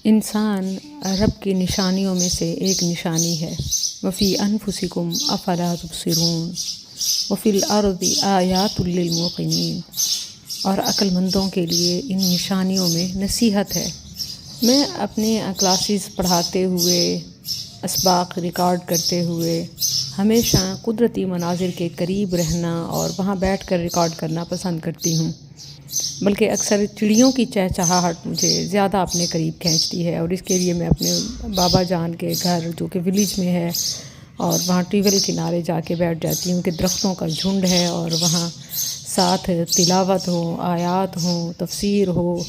انسان رب کی نشانیوں میں سے ایک نشانی ہے۔ وفی انفسکم افلا تبصرون وفی الارض آیات للموقنین، اور عقل مندوں کے لیے ان نشانیوں میں نصیحت ہے۔ میں اپنے کلاسز پڑھاتے ہوئے، اسباق ریکارڈ کرتے ہوئے ہمیشہ قدرتی مناظر کے قریب رہنا اور وہاں بیٹھ کر ریکارڈ کرنا پسند کرتی ہوں، بلکہ اکثر چڑیوں کی چہچہاہٹ مجھے زیادہ اپنے قریب کھینچتی ہے، اور اس کے لیے میں اپنے بابا جان کے گھر جو کہ ولیج میں ہے اور وہاں ٹیوب ویل کنارے جا کے بیٹھ جاتی ہوں کہ درختوں کا جھنڈ ہے اور وہاں ساتھ تلاوت ہو، آیات ہوں، تفسیر ہو،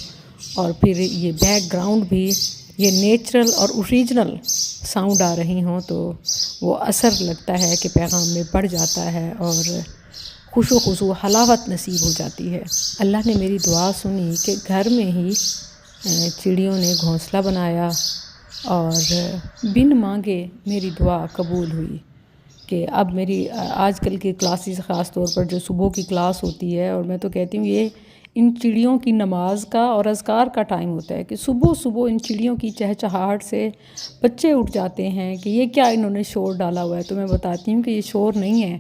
اور پھر یہ بیک گراؤنڈ بھی یہ نیچرل اور اوریجنل ساؤنڈ آ رہی ہوں، تو وہ اثر لگتا ہے کہ پیغام میں بڑھ جاتا ہے اور خوش و خضوع حلاوت نصیب ہو جاتی ہے۔ اللہ نے میری دعا سنی کہ گھر میں ہی چڑیوں نے گھونسلہ بنایا اور بن مانگے میری دعا قبول ہوئی کہ اب میری آج کل کی کلاسز، خاص طور پر جو صبح کی کلاس ہوتی ہے، اور میں تو کہتی ہوں یہ ان چڑیوں کی نماز کا اور اذکار کا ٹائم ہوتا ہے کہ صبح صبح ان چڑیوں کی چہچہاہٹ سے بچے اٹھ جاتے ہیں کہ یہ کیا انہوں نے شور ڈالا ہوا ہے۔ تو میں بتاتی ہوں کہ یہ شور نہیں ہے،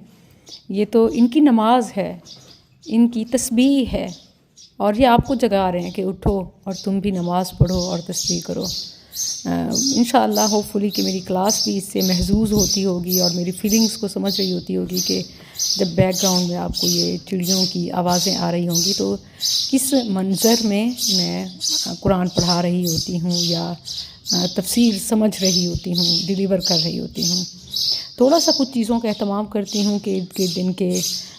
یہ تو ان کی نماز ہے، ان کی تسبیح ہے، اور یہ آپ کو جگا رہے ہیں کہ اٹھو اور تم بھی نماز پڑھو اور تسبیح کرو۔ انشاءاللہ ہوپ فلی کہ میری کلاس بھی اس سے محظوظ ہوتی ہوگی اور میری فیلنگز کو سمجھ رہی ہوتی ہوگی کہ جب بیک گراؤنڈ میں آپ کو یہ چڑیوں کی آوازیں آ رہی ہوں گی تو کس منظر میں قرآن پڑھا رہی ہوتی ہوں یا تفسیر سمجھ رہی ہوتی ہوں، ڈیلیور کر رہی ہوتی ہوں۔ تھوڑا سا کچھ چیزوں کا اہتمام کرتی ہوں کہ عید کے دن کے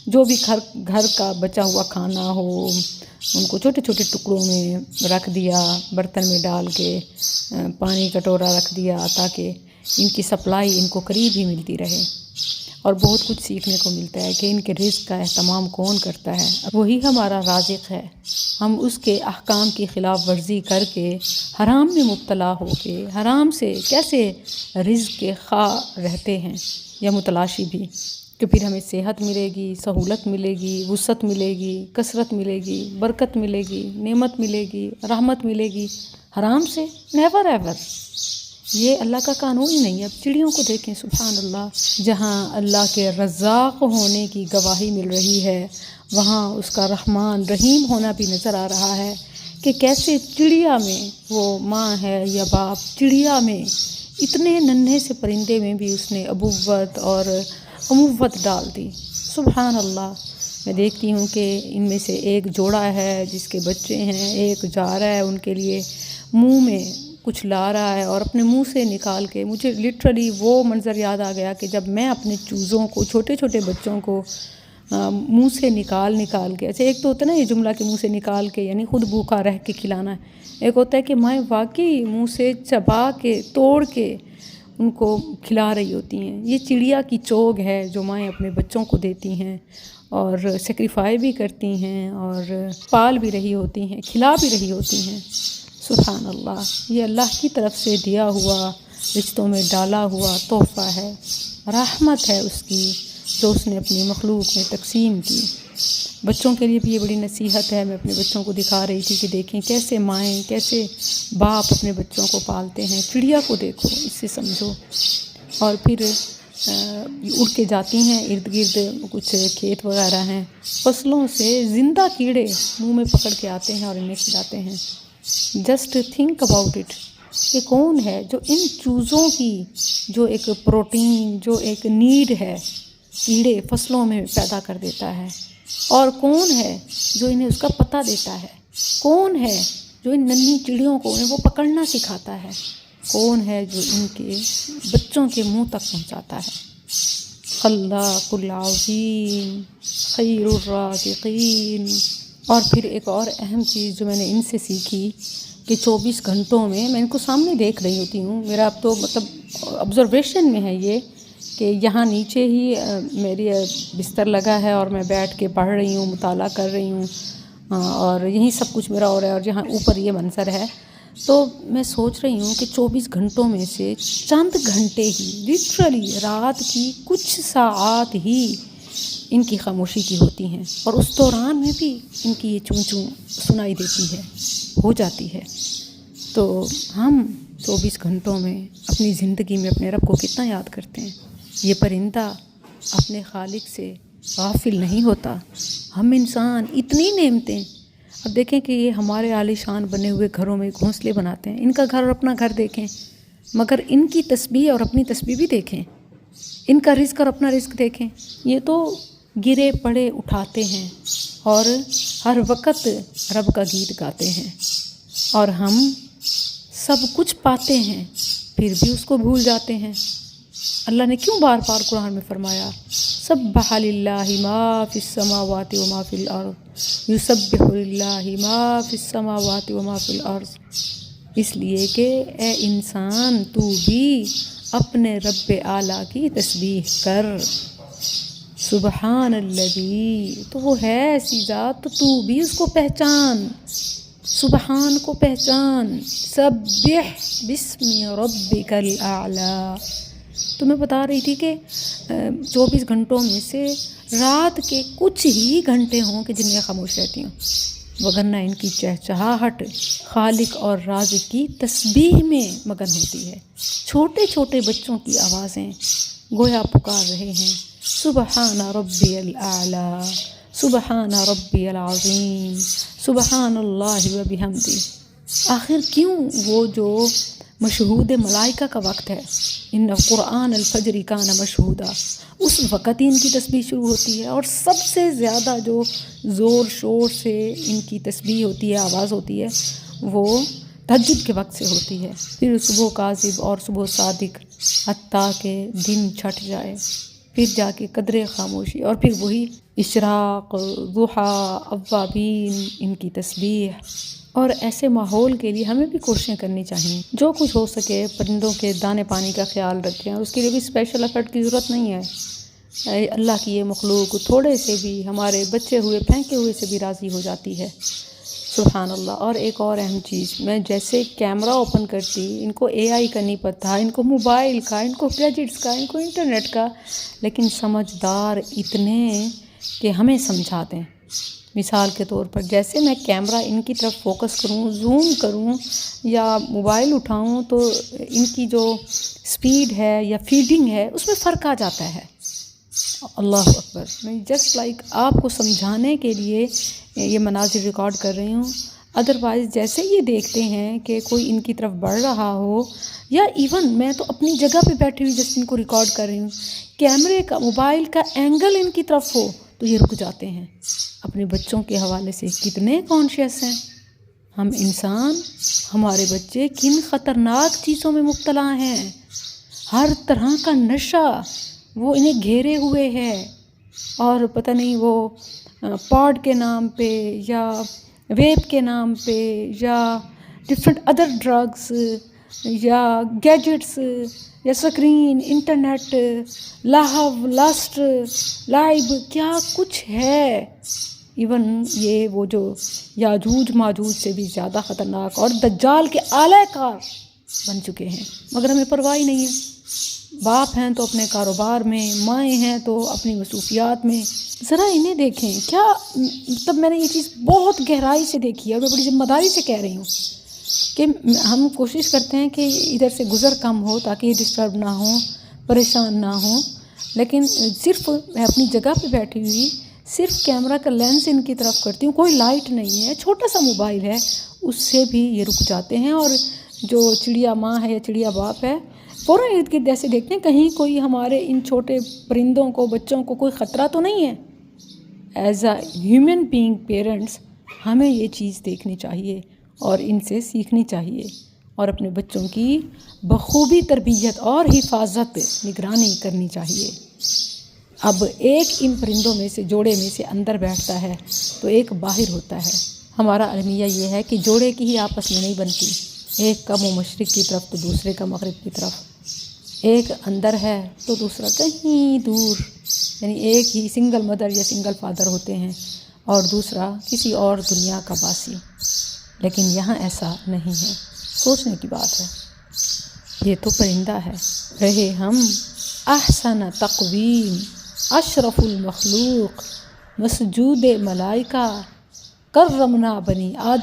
جو بھی گھر کا بچا ہوا کھانا ہو ان کو چھوٹے چھوٹے ٹکڑوں میں رکھ دیا، برتن میں ڈال کے پانی کٹورا رکھ دیا تاکہ ان کی سپلائی ان کو قریب ہی ملتی رہے، اور بہت کچھ سیکھنے کو ملتا ہے کہ ان کے رزق کا اہتمام کون کرتا ہے، وہی ہمارا رازق ہے۔ ہم اس کے احکام کی خلاف ورزی کر کے حرام میں مبتلا ہو کے حرام سے کیسے رزق کے خواہ رہتے ہیں یا متلاشی بھی، کہ پھر ہمیں صحت ملے گی، سہولت ملے گی، وسعت ملے گی، کثرت ملے گی، برکت ملے گی، نعمت ملے گی، رحمت ملے گی۔ حرام سے نیور ایور، یہ اللہ کا قانون ہی نہیں ہے۔ اب چڑیوں کو دیکھیں، سبحان اللہ، جہاں اللہ کے رزاق ہونے کی گواہی مل رہی ہے وہاں اس کا رحمان رحیم ہونا بھی نظر آ رہا ہے کہ کیسے چڑیا میں وہ ماں ہے یا باپ، چڑیا میں اتنے ننھے سے پرندے میں بھی اس نے ابوت اور اموت ڈال دی۔ سبحان اللہ، میں دیکھتی ہوں کہ ان میں سے ایک جوڑا ہے جس کے بچے ہیں، ایک جا رہا ہے ان کے لیے منہ میں کچھ لا رہا ہے اور اپنے منہ سے نکال کے، مجھے لٹرلی وہ منظر یاد آ گیا کہ جب میں اپنے چوزوں کو، چھوٹے چھوٹے بچوں کو منہ سے نکال کے، ایسے ایک تو ہوتا ہے نا یہ جملہ کہ منہ سے نکال کے یعنی خود بھوکا رہ کے کھلانا ہے، ایک ہوتا ہے کہ مائیں واقعی منہ سے چبا کے توڑ کے ان کو کھلا رہی ہوتی ہیں۔ یہ چڑیا کی چوگ ہے جو مائیں اپنے بچوں کو دیتی ہیں اور سیکریفائی بھی کرتی ہیں اور پال بھی رہی ہوتی ہیں، کھلا بھی رہی ہوتی ہیں۔ سبحان اللہ، یہ اللہ کی طرف سے دیا ہوا، رشتوں میں ڈالا ہوا تحفہ ہے، رحمت ہے اس کی جو اس نے اپنی مخلوق میں تقسیم کی۔ بچوں کے لیے بھی یہ بڑی نصیحت ہے۔ میں اپنے بچوں کو دکھا رہی تھی کہ دیکھیں کیسے مائیں، کیسے باپ اپنے بچوں کو پالتے ہیں۔ چڑیا کو دیکھو، اس سے سمجھو، اور پھر اڑ کے جاتی ہیں ارد گرد، کچھ کھیت وغیرہ ہیں، فصلوں سے زندہ کیڑے منہ میں پکڑ کے آتے ہیں اور انہیں کھلاتے ہیں۔ جسٹ تھنک اباؤٹ اٹ کہ کون ہے جو ان چوزوں کی جو ایک پروٹین، جو ایک نیڈ ہے، کیڑے فصلوں میں پیدا کر دیتا ہے، اور کون ہے جو انہیں اس کا پتہ دیتا ہے، کون ہے جو ان ننھی چڑیوں کو انہیں وہ پکڑنا سکھاتا ہے، کون ہے جو ان کے بچوں کے منہ تک پہنچاتا ہے۔ خلاق العظیم خیر الرازقین۔ اور پھر ایک اور اہم چیز جو میں نے ان سے سیکھی کہ 24 گھنٹوں میں ان کو سامنے دیکھ رہی ہوتی ہوں، میرا اب تو مطلب آبزرویشن میں ہے یہ کہ یہاں نیچے ہی میری بستر لگا ہے اور میں بیٹھ کے پڑھ رہی ہوں، مطالعہ کر رہی ہوں، اور یہیں سب کچھ میرا ہو رہا ہے، اور جہاں اوپر یہ منظر ہے تو میں سوچ رہی ہوں کہ 24 گھنٹوں میں سے چند گھنٹے ہی، لٹرلی رات کی کچھ ساعات ہی ان کی خاموشی کی ہوتی ہیں، اور اس دوران میں بھی ان کی یہ چون چون سنائی دیتی ہے، ہو جاتی ہے۔ تو ہم 24 گھنٹوں میں اپنی زندگی میں اپنے رب کو کتنا یاد کرتے ہیں؟ یہ پرندہ اپنے خالق سے غافل نہیں ہوتا. ہم انسان اتنی نعمتیں، اب دیکھیں کہ یہ ہمارے عالی شان بنے ہوئے گھروں میں گھونسلے بناتے ہیں. ان کا گھر اور اپنا گھر دیکھیں، مگر ان کی تسبیح اور اپنی تسبیح بھی دیکھیں. ان کا رزق اور اپنا رزق دیکھیں. یہ تو گرے پڑے اٹھاتے ہیں اور ہر وقت رب کا گیت گاتے ہیں، اور ہم سب کچھ پاتے ہیں پھر بھی اس کو بھول جاتے ہیں. اللہ نے کیوں بار بار قرآن میں فرمایا سبح للہ ما فی السماوات وما فی الارض، یسبح للہ ما فی السماوات وما فی الارض؟ اس لیے کہ اے انسان تو بھی اپنے رب اعلیٰ کی تسبیح کر. سبحان الذی، تو وہ ہے ایسی ذات، تو بھی اس کو پہچان، سبحان کو پہچان. سبح بسم ربک الاعلی. تو میں بتا رہی تھی کہ 24 گھنٹوں میں سے رات کے کچھ ہی گھنٹے ہوں کہ جن میں خاموش رہتی ہوں، وگرنہ ان کی چہچہاہٹ خالق اور رازق کی تسبیح میں مگن ہوتی ہے. چھوٹے چھوٹے بچوں کی آوازیں گویا پکار رہے ہیں سبحان ربی الاعلی، سبحان ربی العظیم، سبحان اللہ و بحمدہ. آخر کیوں وہ جو مشہود ملائکہ کا وقت ہے، ان قرآن الفجر کان مشہودا، اس وقت ہی ان کی تسبیح شروع ہوتی ہے، اور سب سے زیادہ جو زور شور سے ان کی تسبیح ہوتی ہے، آواز ہوتی ہے، وہ تہجد کے وقت سے ہوتی ہے. پھر صبح کاذب اور صبح صادق، حتیٰ کہ دن چھٹ جائے، پھر جا کے قدر خاموشی، اور پھر وہی اشراق، ضحیٰ، اوابین، ان کی تسبیح. اور ایسے ماحول کے لیے ہمیں بھی کوششیں کرنی چاہیے، جو کچھ ہو سکے پرندوں کے دانے پانی کا خیال رکھیں، اور اس کے لیے بھی اسپیشل ایفرٹ کی ضرورت نہیں ہے. اللہ کی یہ مخلوق تھوڑے سے بھی، ہمارے بچے ہوئے پھینکے ہوئے سے بھی راضی ہو جاتی ہے. سبحان اللہ. اور ایک اور اہم چیز، میں جیسے کیمرہ اوپن کرتی، ان کو اے آئی کا نہیں پتہ، ان کو موبائل کا، ان کو گیجٹس کا، ان کو انٹرنیٹ کا، لیکن سمجھدار اتنے کہ ہمیں سمجھا دیں. مثال کے طور پر جیسے میں کیمرہ ان کی طرف فوکس کروں، زوم کروں یا موبائل اٹھاؤں، تو ان کی جو سپیڈ ہے یا فیڈنگ ہے اس میں فرق آ جاتا ہے. اللہ اکبر. میں جسٹ لائک آپ کو سمجھانے کے لیے یہ مناظر ریکارڈ کر رہی ہوں. ادروائز جیسے یہ دیکھتے ہیں کہ کوئی ان کی طرف بڑھ رہا ہو، یا ایون میں تو اپنی جگہ پہ بیٹھی ہوئی جس ان کو ریکارڈ کر رہی ہوں، کیمرے کا، موبائل کا اینگل ان کی طرف ہو تو یہ رک جاتے ہیں. اپنے بچوں کے حوالے سے کتنے کانشیس ہیں ہم انسان، ہمارے بچے کن خطرناک چیزوں میں مبتلا ہیں. ہر طرح کا نشہ وہ انہیں گھیرے ہوئے ہے، اور پتہ نہیں وہ پاڈ کے نام پہ یا ویپ کے نام پہ یا ڈفرینٹ ادر ڈرگس یا گیجٹس یا سکرین، انٹرنیٹ، لہو، لسٹ، لائب، کیا کچھ ہے. ایون یہ وہ جو یاجوج ماجوج سے بھی زیادہ خطرناک اور دجال کے اعلی کار بن چکے ہیں، مگر ہمیں پرواہ ہی نہیں ہے. باپ ہیں تو اپنے کاروبار میں، مائیں ہیں تو اپنی مصروفیات میں. ذرا انہیں دیکھیں. کیا مطلب میں نے یہ چیز بہت گہرائی سے دیکھی ہے، اور میں بڑی ذمہ داری سے کہہ رہی ہوں کہ ہم کوشش کرتے ہیں کہ ادھر سے گزر کم ہو تاکہ یہ ڈسٹرب نہ ہوں، پریشان نہ ہوں، لیکن صرف میں اپنی جگہ پہ بیٹھی ہوئی صرف کیمرہ کا لینس ان کی طرف کرتی ہوں، کوئی لائٹ نہیں ہے، چھوٹا سا موبائل ہے، اس سے بھی یہ رک جاتے ہیں. اور جو چڑیا ماں ہے یا چڑیا باپ ہے، فوراً ارد گرد ایسے دیکھتے ہیں کہیں کوئی ہمارے ان چھوٹے پرندوں کو، بچوں کو کوئی خطرہ تو نہیں ہے. As a human being parents ہمیں یہ چیز دیکھنی چاہیے اور ان سے سیکھنی چاہیے، اور اپنے بچوں کی بخوبی تربیت اور حفاظت، نگرانی کرنی چاہیے. اب ایک ان پرندوں میں سے، جوڑے میں سے اندر بیٹھتا ہے تو ایک باہر ہوتا ہے. ہمارا المیہ یہ ہے کہ جوڑے کی ہی آپس میں نہیں بنتی، ایک کا منہ مشرق کی طرف تو دوسرے کا مغرب کی طرف، ایک اندر ہے تو دوسرا کہیں دور، یعنی ایک ہی سنگل مدر یا سنگل فادر ہوتے ہیں اور دوسرا کسی اور دنیا کا باسی. لیکن یہاں ایسا نہیں ہے. سوچنے کی بات ہے. یہ تو پرندہ ہے، رہے ہم احسن تقویم، اشرف المخلوق، مسجود ملائکہ، کرمنا بنی آدم.